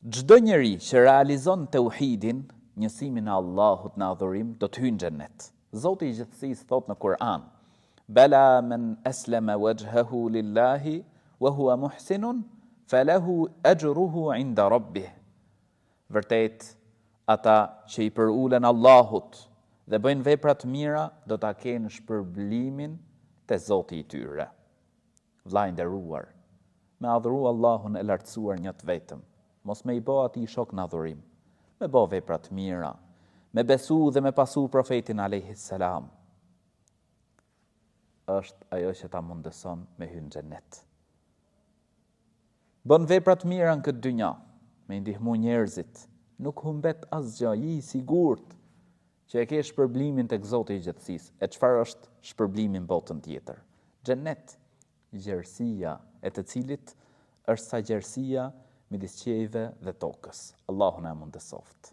Çdo njeri që realizon tauhidin, njësimin e Allahut në adhurim, do të hyjë në xhennet. Zoti i gjithësisë thot në Kur'an: "Bala man aslama wajhahu lillahi wa huwa muhsinun, falahu ajruhu 'inda rabbih." Vërtet, ata që i përulen Allahut dhe bëjnë vepra të mira, do ta kenë shpërblimin te Zoti i tyre. Vllai nderuar, me adhuru Allahun e lartësuar një të vetëm, mos me i bë atij shok në adhurim, me bë vepra të mira, me besu dhe me pasu profetin alayhi salam, është ajo që ta mundëson me hyrë në xhennet. Bën vepra të mira në këtë dynja, me ndihmu njerëzit, nuk humbet asgjë, je i sigurt që e ke shpërblimin tek Zoti i gjithësisë. E çfarë është shpërblimi në botën tjetër? Xhennet, gjerësia e të cilit është sa gjerësia midis qiejve dhe tokës. Allahu na mundësoft.